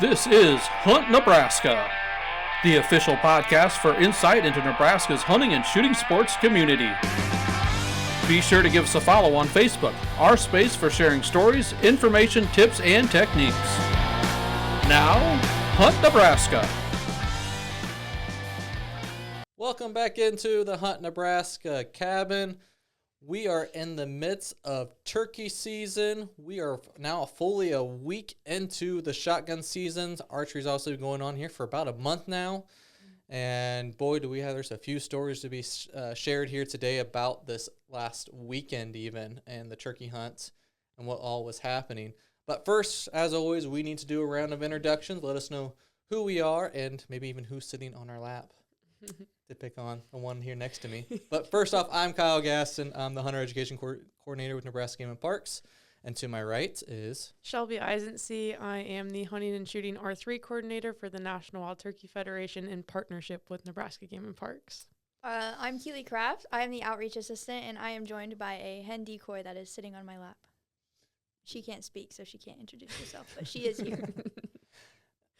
This is Hunt Nebraska, the official podcast for insight into Nebraska's hunting and shooting sports community. Be sure to give us a follow on Facebook, our space for sharing stories, information, tips, and techniques. Now, Hunt Nebraska. Welcome back into the Hunt Nebraska cabin. We are in the midst of turkey season. We are now fully a week into the shotgun season. Archery's also going on here for about a month now. And boy, there's a few stories to be shared here today about this last weekend even and the turkey hunts and what all was happening. But first, as always, we need to do a round of introductions. Let us know who we are and maybe even who's sitting on our lap. To pick on the one here next to me. But first off, I'm Kyle Gaston. I'm the Hunter Education Coordinator with Nebraska Game and Parks. And to my right is... Shelby. I am the Hunting and Shooting R3 Coordinator for the National Wild Turkey Federation in partnership with Nebraska Game and Parks. I'm Keelie Craft. I am the Outreach Assistant, and I am joined by a hen decoy that is sitting on my lap. She can't speak, so she can't introduce herself, but she is here.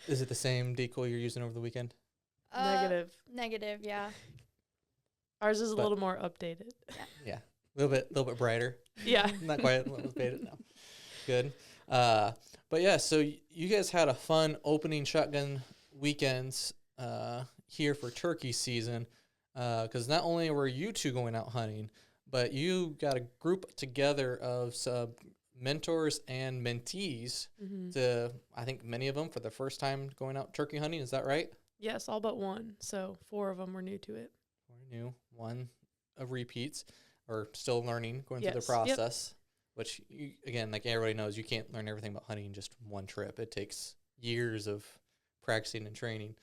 Is it the same decoy you're using over the weekend? Negative, yeah. Ours is a little more updated. Yeah. A little bit brighter. Yeah. Not quite updated, no. Good. But yeah, so you guys had a fun opening shotgun weekends here for turkey season, because not only were you two going out hunting, but you got a group together of mentors and mentees to, I think many of them for the first time going out turkey hunting. Is that right? Yes, all but one. So 4 of them were new to it. 4 new, 1 of repeats, or still learning, going through the process, which, again, like everybody knows, you can't learn everything about hunting in just one trip. It takes years of practicing and training.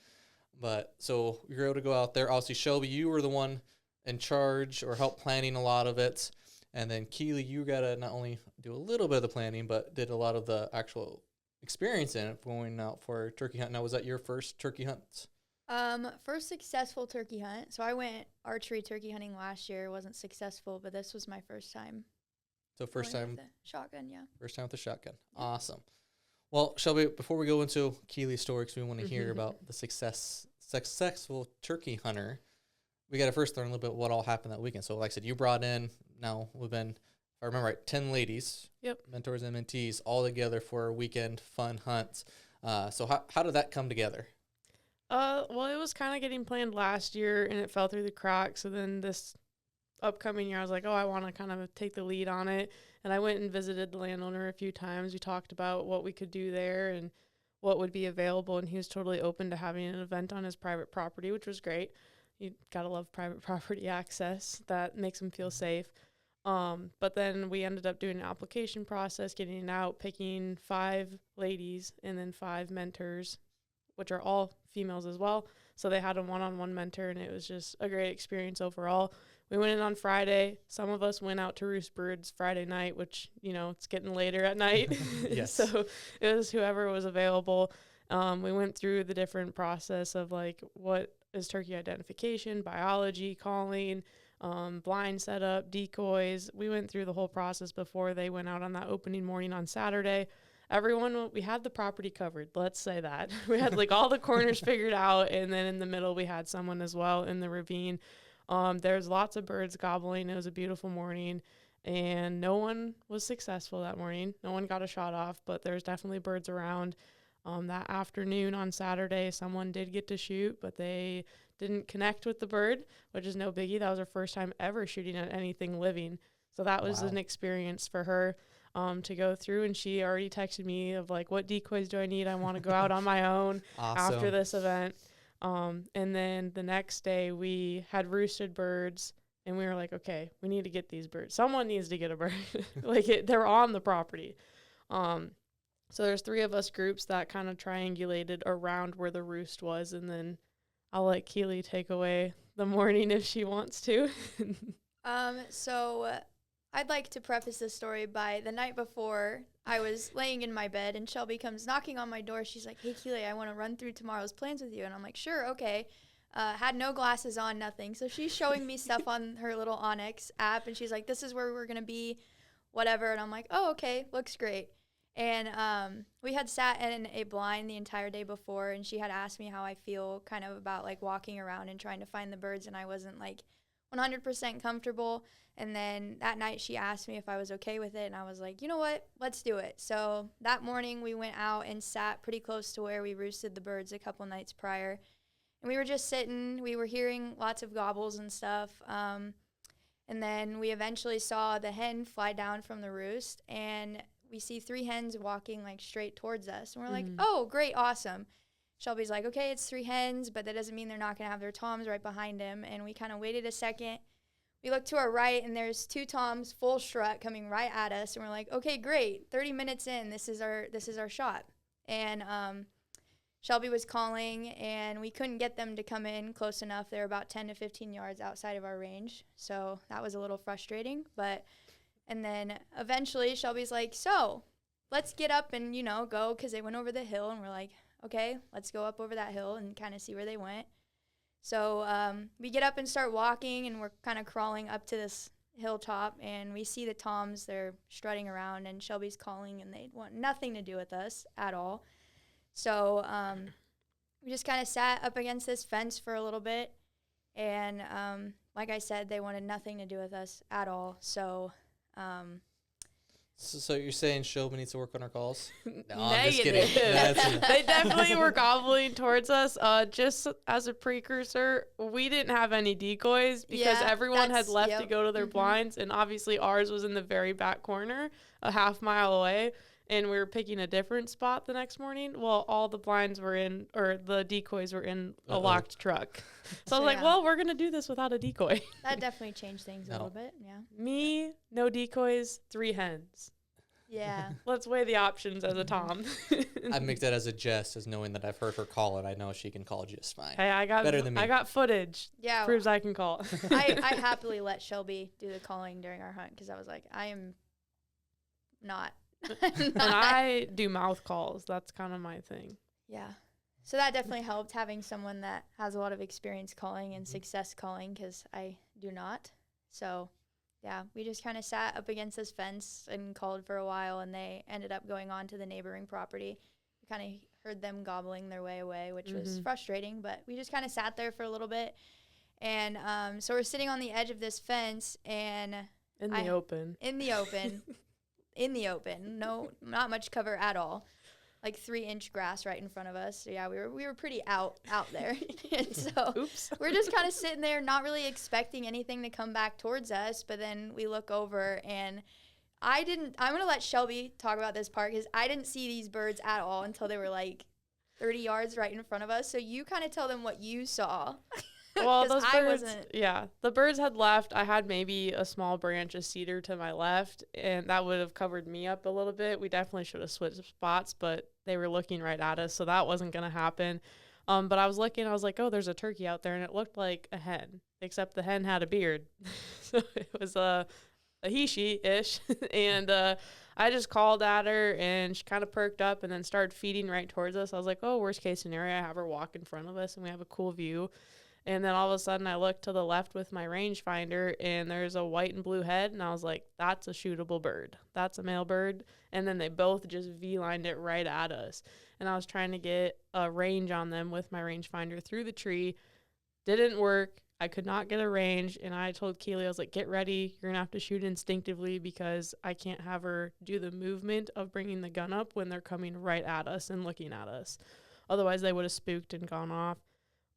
But so you're able to go out there. Obviously, Shelby, you were the one in charge or help planning a lot of it. And then Keelie, you got to not only do a little bit of the planning, but did a lot of the actual experience in it going out for turkey hunt. Now, was that your first turkey hunt? First successful turkey hunt. So I went archery turkey hunting last year. It wasn't successful, but this was my first time. So first time with the shotgun, yeah. First time with the shotgun. Yeah. Awesome. Well, Shelby, before we go into Keelie's story, because we want to hear about the successful turkey hunter, we got to first learn a little bit what all happened that weekend. So like I said, you brought in, now we've been, if I remember right, 10 ladies, mentors and mentees, all together for a weekend fun hunt. So how did that come together? Well, it was kind of getting planned last year, and it fell through the cracks. So then this upcoming year, I was like, I want to kind of take the lead on it. And I went and visited the landowner a few times. We talked about what we could do there and what would be available, and he was totally open to having an event on his private property, which was great. You got to love private property access. That makes him feel safe. But then we ended up doing an application process, getting it out, picking 5 ladies and then 5 mentors, which are all females as well. So they had a one-on-one mentor, and it was just a great experience overall. We went in on Friday. Some of us went out to roost birds Friday night, which, it's getting later at night. Yes. So it was whoever was available. We went through the different process of, like, what is turkey identification, biology, calling, blind setup, decoys. We went through the whole process before they went out on that opening morning on Saturday. We had the property covered, let's say that. We had like all the corners figured out, and then in the middle we had someone as well in the ravine. There's lots of birds gobbling. It was a beautiful morning, and no one was successful that morning. No one got a shot off, but there's definitely birds around. That afternoon on Saturday, someone did get to shoot, but they didn't connect with the bird, which is no biggie. That was her first time ever shooting at anything living. So that was an experience for her. To go through, and she already texted me of like, what decoys do I need? I want to go out on my own after this event. And then the next day we had roosted birds, and we were like, okay, we need to get these birds. Someone needs to get a bird. They're on the property. So there's 3 of us groups that kind of triangulated around where the roost was, and then I'll let Keelie take away the morning if she wants to. So I'd like to preface this story by the night before, I was laying in my bed, and Shelby comes knocking on my door. She's like, hey, Keelie, I want to run through tomorrow's plans with you. And I'm like, sure, okay. Had no glasses on, nothing. So she's showing me stuff on her little Onyx app, and she's like, this is where we're going to be, whatever. And I'm like, oh, okay, looks great. And we had sat in a blind the entire day before, and she had asked me how I feel kind of about like walking around and trying to find the birds, and I wasn't like 100% comfortable. And then that night she asked me if I was okay with it, and I was like, you know what, let's do it. So that morning we went out and sat pretty close to where we roosted the birds a couple nights prior. And we were just sitting, we were hearing lots of gobbles and stuff. And then we eventually saw the hen fly down from the roost, and we see 3 hens walking like straight towards us. And we're like, oh, great, awesome. Shelby's like, okay, it's 3 hens, but that doesn't mean they're not going to have their toms right behind them. And we kind of waited a second. We look to our right, and there's 2 toms full strut coming right at us. And we're like, okay, great. 30 minutes in, this is our shot. And Shelby was calling, and we couldn't get them to come in close enough. They were about 10 to 15 yards outside of our range. So that was a little frustrating. And then eventually Shelby's like, so let's get up and, go, because they went over the hill. And we're like, okay, let's go up over that hill and kind of see where they went. So we get up and start walking, and we're kind of crawling up to this hilltop, and we see the toms. They're strutting around, and Shelby's calling, and they want nothing to do with us at all. So we just kind of sat up against this fence for a little bit, and like I said, they wanted nothing to do with us at all. So So you're saying Shelby needs to work on her calls? No, I'm just kidding. They definitely were gobbling towards us. Just as a precursor, we didn't have any decoys because everyone had left to go to their blinds, and obviously ours was in the very back corner, a half mile away, and we were picking a different spot the next morning. Well, all the blinds were in, or the decoys were in a locked truck. So I was like, well, we're going to do this without a decoy. That definitely changed things a little bit, yeah. Me, no decoys, 3 hens. Yeah. Let's weigh the options as a tom. I make that as a jest, as knowing that I've heard her call it. I know she can call just fine. Hey, I got better than me. I got footage. Yeah. Proves I can call. I happily let Shelby do the calling during our hunt, because I was like, I am not. And I do mouth calls. That's kind of my thing. Yeah. So that definitely helped, having someone that has a lot of experience calling and success calling, because I do not. So, yeah, we just kind of sat up against this fence and called for a while, and they ended up going on to the neighboring property. We kind of heard them gobbling their way away, which was frustrating, but we just kind of sat there for a little bit. And so we're sitting on the edge of this fence, and In the open. In the open, no, not much cover at all, like 3-inch grass right in front of us. So yeah, we were pretty out there, and so we're just kind of sitting there, not really expecting anything to come back towards us. But then we look over, and I'm gonna let Shelby talk about this part, because I didn't see these birds at all until they were like 30 yards right in front of us. So you kind of tell them what you saw. Well, those birds, the birds had left. I had maybe a small branch of cedar to my left, and that would have covered me up a little bit. We definitely should have switched spots, but they were looking right at us, so that wasn't going to happen. But I was looking, I was like, oh, there's a turkey out there, and it looked like a hen, except the hen had a beard. So it was a he-she-ish, and I just called at her, and she kind of perked up and then started feeding right towards us. I was like, oh, worst case scenario, I have her walk in front of us, and we have a cool view. And then all of a sudden I looked to the left with my rangefinder, and there's a white and blue head, and I was like, that's a shootable bird. That's a male bird. And then they both just V-lined it right at us. And I was trying to get a range on them with my rangefinder through the tree. Didn't work. I could not get a range, and I told Keelie, I was like, get ready. You're going to have to shoot instinctively, because I can't have her do the movement of bringing the gun up when they're coming right at us and looking at us. Otherwise, they would have spooked and gone off.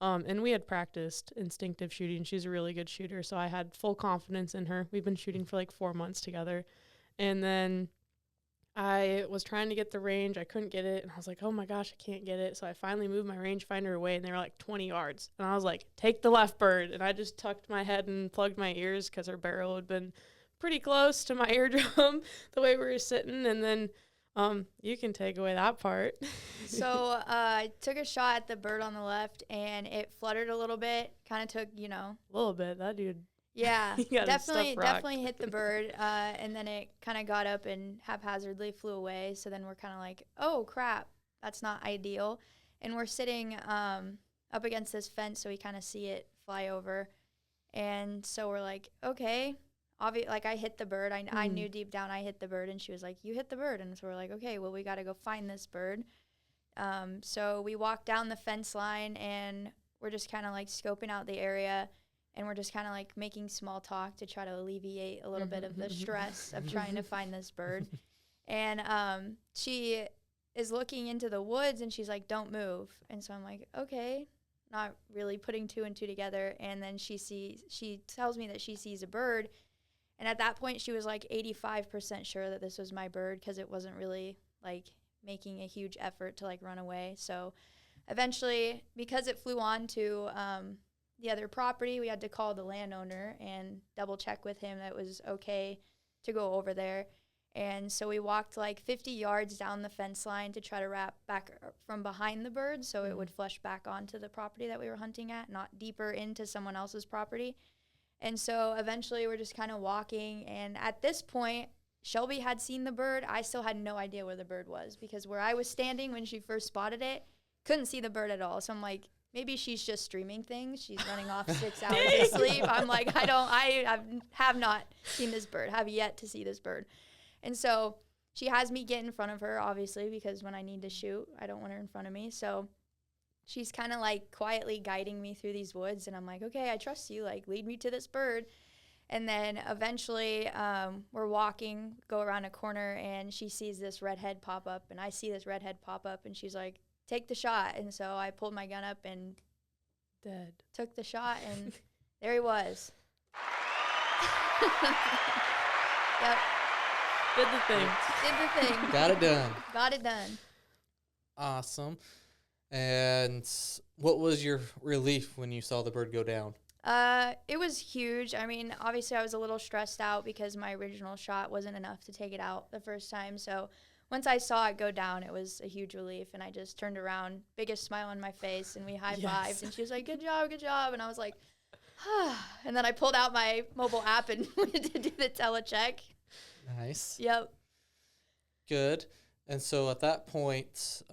And we had practiced instinctive shooting. She's a really good shooter, so I had full confidence in her. We've been shooting for like 4 months together. And then I was trying to get the range. I couldn't get it, and I was like, oh my gosh, I can't get it. So I finally moved my rangefinder away, and they were like 20 yards. And I was like, take the left bird. And I just tucked my head and plugged my ears, because her barrel had been pretty close to my eardrum the way we were sitting. And then you can take away that part. So I took a shot at the bird on the left, and it fluttered a little bit. Kind of took, a little bit. That dude. Yeah, definitely hit the bird. And then it kind of got up and haphazardly flew away. So then we're kind of like, oh crap, that's not ideal. And we're sitting up against this fence, so we kind of see it fly over. And so we're like, okay, like I hit the bird. I knew deep down I hit the bird, and she was like, you hit the bird. And so we're like, okay, well, we got to go find this bird. So we walked down the fence line, and we're just kind of like scoping out the area, and we're just kind of like making small talk to try to alleviate a little bit of the stress of trying to find this bird. And she is looking into the woods, and she's like, don't move. And so I'm like, okay, not really putting two and two together. And then she tells me that she sees a bird. And at that point, she was like 85% sure that this was my bird, because it wasn't really like making a huge effort to like run away. So eventually, because it flew on to the other property, we had to call the landowner and double check with him that it was okay to go over there. And so we walked like 50 yards down the fence line to try to wrap back from behind the bird so it would flush back onto the property that we were hunting at, not deeper into someone else's property. And so eventually we're just kind of walking, and at this point, Shelby had seen the bird. I still had no idea where the bird was, because where I was standing when she first spotted it, couldn't see the bird at all. So I'm like, maybe she's just streaming things. She's running off 6 hours of sleep. I'm like, I have not seen this bird, have yet to see this bird. And so she has me get in front of her, obviously, because when I need to shoot, I don't want her in front of me. So she's kind of like quietly guiding me through these woods. And I'm like, okay, I trust you. Like, lead me to this bird. And then eventually we're walking, go around a corner, and she sees this redhead pop up. And I see this redhead pop up. And she's like, take the shot. And so I pulled my gun up and took the shot. And there he was. Yep. Did the thing. Got it done. Got it done. Awesome. And what was your relief when you saw the bird go down? It was huge. I mean, obviously I was a little stressed out because my original shot wasn't enough to take it out the first time. So once I saw it go down, it was a huge relief. And I just turned around, biggest smile on my face, and we high-fived. Yes. And she was like, good job, good job. And I was like, and then I pulled out my mobile app and went to do the telecheck. Nice. Yep. Good. And so at that point,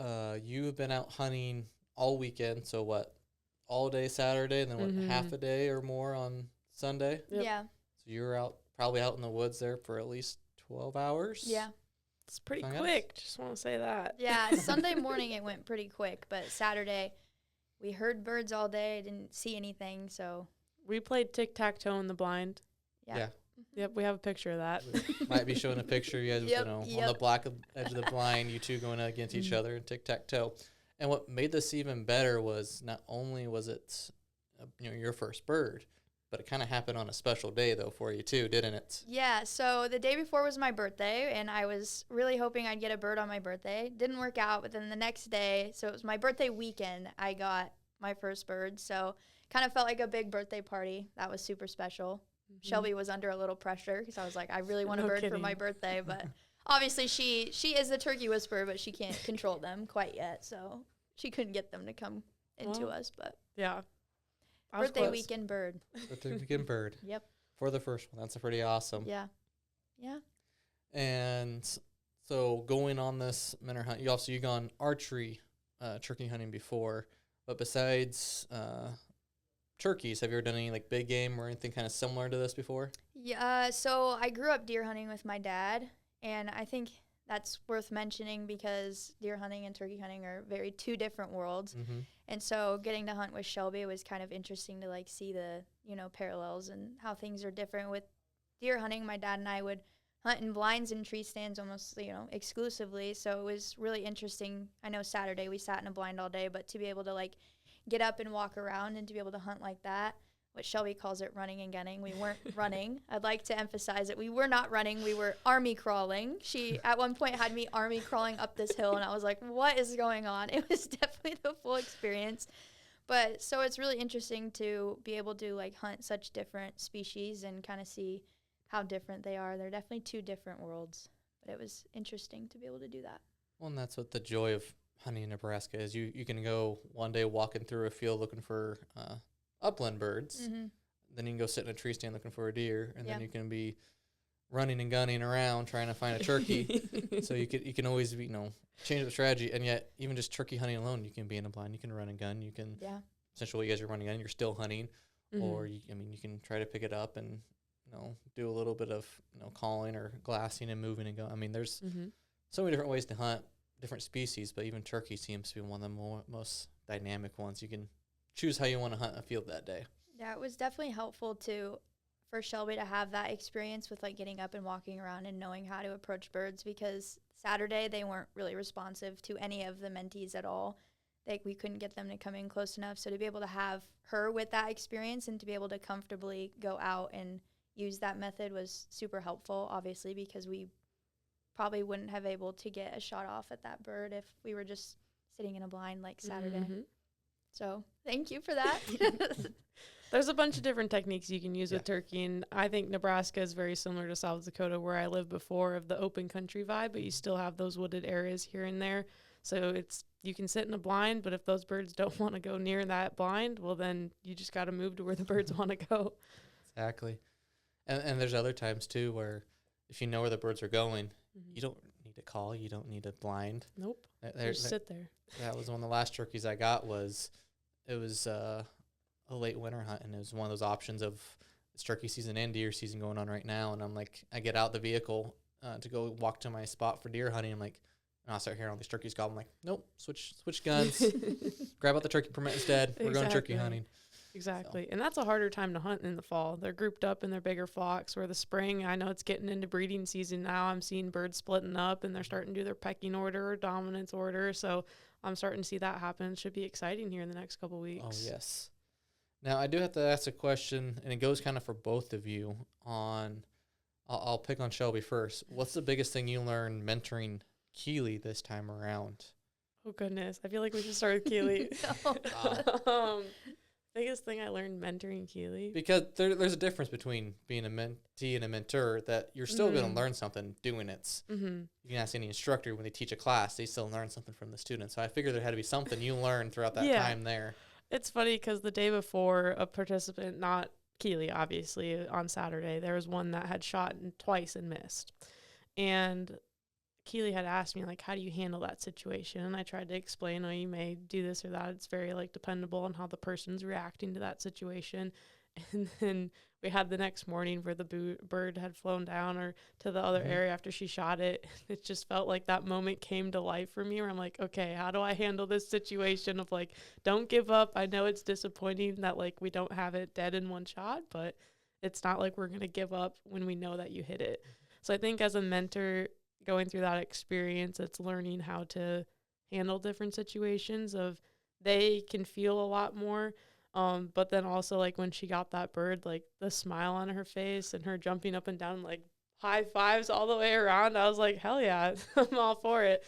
you have been out hunting all weekend. So what, all day Saturday, and then what, half a day or more on Sunday? Yep. Yeah. So you were probably out in the woods there for at least 12 hours? Yeah. It's pretty quick. Just want to say that. Yeah. Sunday morning it went pretty quick, but Saturday we heard birds all day, didn't see anything. So we played tic-tac-toe in the blind. Yeah. Yep, we have a picture of that. We might be showing a picture, you guys, on the black edge of the blind, you two going against each other in tic-tac-toe. And what made this even better was not only was it, your first bird, but it kind of happened on a special day, though, for you, too, didn't it? Yeah, so the day before was my birthday, and I was really hoping I'd get a bird on my birthday. Didn't work out, but then the next day, so it was my birthday weekend, I got my first bird. So kind of felt like a big birthday party. That was super special. Shelby was under a little pressure because I was like, I really want a bird for my birthday. But obviously she is the turkey whisperer, but she can't control them quite yet. So she couldn't get them to come into us. But yeah. Birthday weekend bird. Birthday weekend bird. Yep. For the first one. That's pretty awesome. Yeah. Yeah. And so going on this minnow hunt, you've gone archery turkey hunting before, but besides turkeys, have you ever done any like big game or anything kind of similar to this before? Yeah, so I grew up deer hunting with my dad, and I think that's worth mentioning because deer hunting and turkey hunting are very two different worlds. And so getting to hunt with Shelby was kind of interesting to like see the, parallels and how things are different. With deer hunting, my dad and I would hunt in blinds and tree stands almost, exclusively. So it was really interesting. I know Saturday we sat in a blind all day, but to be able to like get up and walk around and to be able to hunt like that, what Shelby calls it running and gunning. We weren't running. I'd like to emphasize that we were not running. We were army crawling. She at one point had me army crawling up this hill, and I was like, what is going on? It was definitely the full experience. But so it's really interesting to be able to like hunt such different species and kind of see how different they are. They're definitely two different worlds, but it was interesting to be able to do that. Well, and that's what the joy of hunting in Nebraska is. You can go one day walking through a field looking for upland birds. Then you can go sit in a tree stand looking for a deer, and then you can be running and gunning around trying to find a turkey. So you can always be, change the strategy. And yet even just turkey hunting alone, you can be in a blind, you can run and gun, you can essentially while you guys are running and gun, you're still hunting, or you can try to pick it up and do a little bit of, calling or glassing and moving and go. I mean, there's so many different ways to hunt different species, but even turkey seems to be one of the most dynamic ones. You can choose how you want to hunt a field that day. Yeah, it was definitely helpful for Shelby to have that experience with like getting up and walking around and knowing how to approach birds, because Saturday they weren't really responsive to any of the mentees at all. Like we couldn't get them to come in close enough. So to be able to have her with that experience and to be able to comfortably go out and use that method was super helpful, obviously, because we probably wouldn't have able to get a shot off at that bird if we were just sitting in a blind like Saturday. So thank you for that. There's a bunch of different techniques you can use with turkey, and I think Nebraska is very similar to South Dakota, where I lived before, of the open country vibe, but you still have those wooded areas here and there. So you can sit in a blind, but if those birds don't want to go near that blind, well, then you just got to move to where the birds want to go. Exactly. And there's other times, too, where if you know where the birds are going, you don't need to call. You don't need a blind. Nope. Just sit there. That was one of the last turkeys I got. It was a late winter hunt, and it was one of those options of it's turkey season and deer season going on right now. And I'm like, I get out the vehicle to go walk to my spot for deer hunting. I'm like, and I start hearing all these turkeys call. I'm like, nope, switch guns, grab out the turkey permit instead. We're going turkey hunting. Exactly. So. And that's a harder time to hunt in the fall. They're grouped up in their bigger flocks, where the spring, I know it's getting into breeding season now. I'm seeing birds splitting up, and they're starting to do their pecking order or dominance order. So I'm starting to see that happen. It should be exciting here in the next couple weeks. Oh, yes. Now, I do have to ask a question, and it goes kind of for both of you on, I'll pick on Shelby first. What's the biggest thing you learned mentoring Keelie this time around? Oh, goodness. I feel like we should start with Keelie. Biggest thing I learned mentoring Keelie. Because there's a difference between being a mentee and a mentor, that you're still going to learn something doing it. You can ask any instructor when they teach a class, they still learn something from the students. So I figured there had to be something you learned throughout that time there. It's funny because the day before, a participant, not Keelie, obviously, on Saturday, there was one that had shot twice and missed. And Keelie had asked me, like, how do you handle that situation? And I tried to explain, you may do this or that. It's very, dependable on how the person's reacting to that situation. And then we had the next morning where the bird had flown down or to the other area after she shot it. It just felt like that moment came to life for me, where I'm like, okay, how do I handle this situation of, don't give up. I know it's disappointing that, we don't have it dead in one shot, but it's not like we're going to give up when we know that you hit it. So I think as a mentor, going through that experience, it's learning how to handle different situations of they can feel a lot more. But then also when she got that bird, the smile on her face and her jumping up and down, high fives all the way around. I was like, hell yeah, I'm all for it.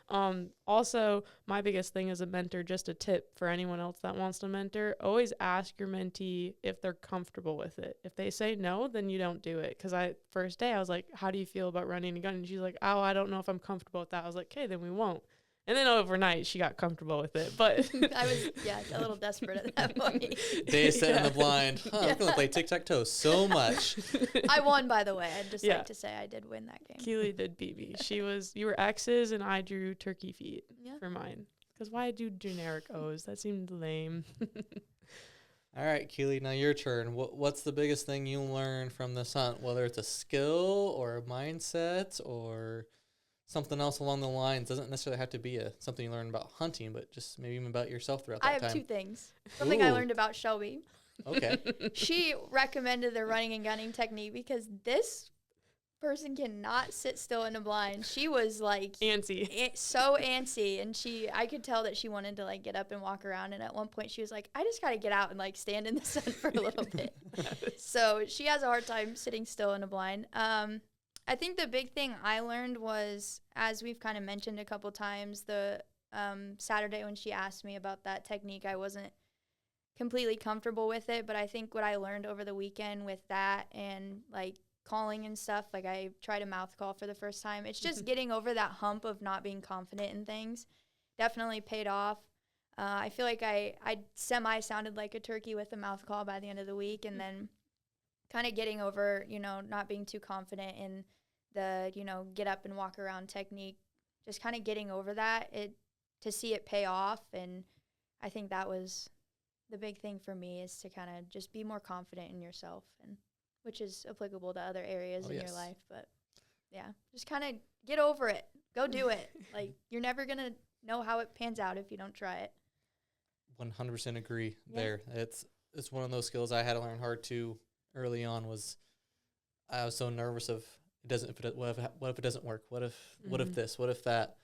Also, my biggest thing as a mentor, just a tip for anyone else that wants to mentor, always ask your mentee if they're comfortable with it. If they say no, then you don't do it. Because first day I was like, how do you feel about running a gun? And she's like, oh, I don't know if I'm comfortable with that. I was like, okay, then we won't. And then overnight she got comfortable with it. But I was, a little desperate at that point. Day set in the blind. I'm going to play tic-tac-toe so much. I won, by the way. I'd just like to say I did win that game. Keelie did beat me. You were X's and I drew turkey feet for mine. Because why do generic O's? That seemed lame. All right, Keelie, now your turn. What's the biggest thing you learned from this hunt? Whether it's a skill or a mindset or something else along the lines. Doesn't necessarily have to be something you learn about hunting, but just maybe even about yourself throughout that time. I have two things. Something I learned about Shelby. Okay. She recommended the running and gunning technique because this person cannot sit still in a blind. She was antsy. So antsy, and I could tell that she wanted to get up and walk around, and at one point she was like, I just got to get out and stand in the sun for a little bit. So she has a hard time sitting still in a blind. I think the big thing I learned was, as we've kind of mentioned a couple times, the Saturday when she asked me about that technique, I wasn't completely comfortable with it, but I think what I learned over the weekend with that and calling and stuff, I tried a mouth call for the first time. It's just getting over that hump of not being confident in things. Definitely paid off. I feel like I semi-sounded like a turkey with a mouth call by the end of the week, and then kind of getting over, not being too confident in the, get up and walk around technique, just kind of getting over that, to see it pay off. And I think that was the big thing for me, is to kind of just be more confident in yourself, and which is applicable to other areas Oh, in yes. your life. But yeah, just kind of get over it. Go do it. Like, you're never going to know how it pans out if you don't try it. 100% agree Yeah. there. It's one of those skills I had to learn hard too early on. Was I was so nervous of what if it doesn't work? What if this? What if that?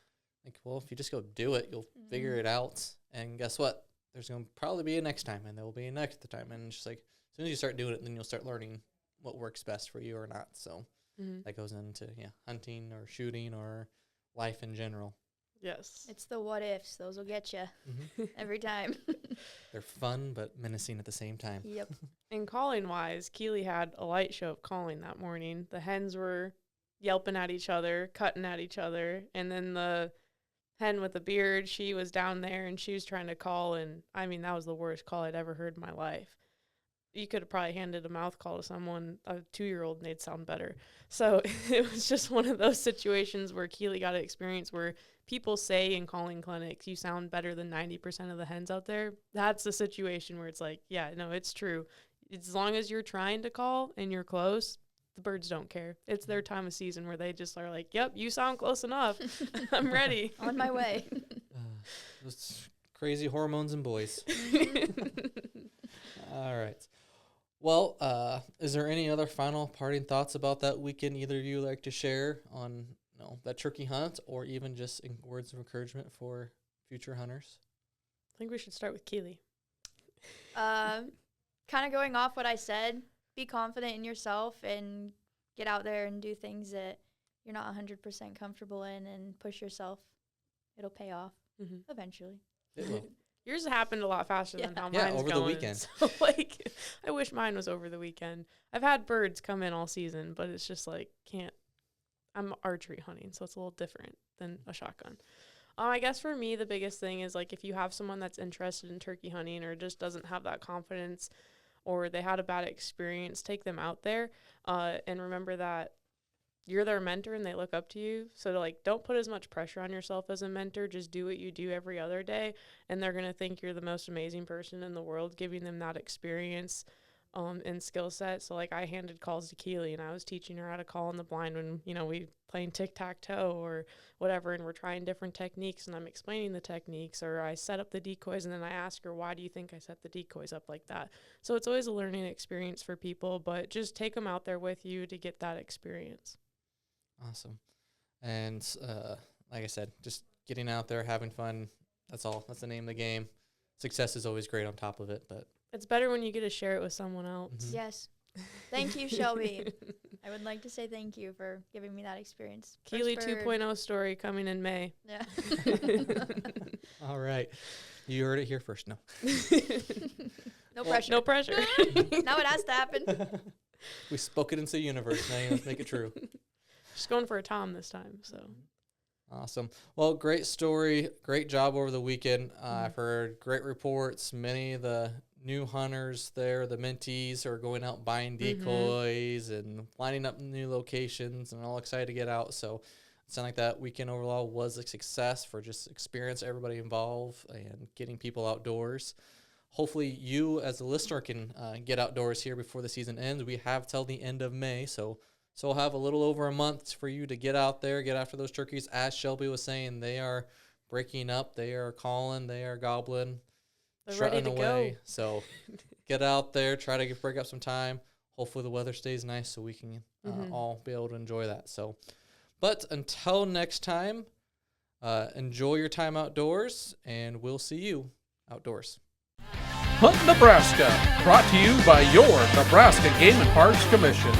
Like, well, if you just go do it, you'll figure it out. And guess what? There's going to probably be a next time, and there will be a next time. And it's just like, as soon as you start doing it, then you'll start learning what works best for you or not. So that goes into hunting or shooting or life in general. Yes. It's the what ifs. Those will get you every time. They're fun but menacing at the same time. Yep. And calling wise, Keelie had a light show of calling that morning. The hens were yelping at each other, cutting at each other, and then the hen with the beard, she was down there and she was trying to call, and I mean, that was the worst call I'd ever heard in my life. You could have probably handed a mouth call to someone, a 2-year-old, and they'd sound better. So it was just one of those situations where Keelie got an experience where people say in calling clinics, you sound better than 90% of the hens out there. That's the situation where it's like, yeah, no, it's true. As long as you're trying to call and you're close, the birds don't care. It's their time of season where they just are like, yep, you sound close enough. I'm ready. On my way. Those crazy hormones in boys. All right. Well, is there any other final parting thoughts about that weekend either of you like to share on that turkey hunt, or even just words of encouragement for future hunters? I think we should start with Keelie. Kind of going off what I said, be confident in yourself and get out there and do things that you're not 100% comfortable in and push yourself. It'll pay off eventually. It will. Yours happened a lot faster than how Yeah, mine's over the going. weekend. So, I wish mine was over the weekend. I've had birds come in all season, but it's just I'm archery hunting, so it's a little different than a shotgun. I guess for me, the biggest thing is, if you have someone that's interested in turkey hunting or just doesn't have that confidence or they had a bad experience, take them out there and remember that you're their mentor and they look up to you. So, don't put as much pressure on yourself as a mentor. Just do what you do every other day, and they're going to think you're the most amazing person in the world, giving them that experience and skill set. So, I handed calls to Keelie, and I was teaching her how to call in the blind when, we playing tic-tac-toe or whatever, and we're trying different techniques, and I'm explaining the techniques, or I set up the decoys, and then I ask her, why do you think I set the decoys up like that? So it's always a learning experience for people, but just take them out there with you to get that experience. Awesome. And like I said, just getting out there, having fun, that's all. That's the name of the game. Success is always great on top of it, but it's better when you get to share it with someone else. Yes. Thank you, Shelby. I would like to say thank you for giving me that experience. Keelie 2.0 story coming in May. Yeah. all right. You heard it here first. No. No pressure. No pressure. Now it has to happen. We spoke it into the universe. Now let's make it true. Just going for a Tom this time, so. Awesome. Well, great story. Great job over the weekend. I've heard great reports. Many of the new hunters there, the mentees, are going out buying decoys and lining up new locations and all excited to get out. So it sounded like that weekend overall was a success for just experience, everybody involved, and getting people outdoors. Hopefully you as a listener can get outdoors here before the season ends. We have till the end of May, so we'll have a little over a month for you to get out there, get after those turkeys. As Shelby was saying, they are breaking up, they are calling, they are gobbling, they're ready to away. go. So get out there, try to break up some time. Hopefully the weather stays nice so we can all be able to enjoy that. So, but until next time, enjoy your time outdoors, and we'll see you outdoors. Hunt Nebraska, brought to you by your Nebraska Game and Parks Commission.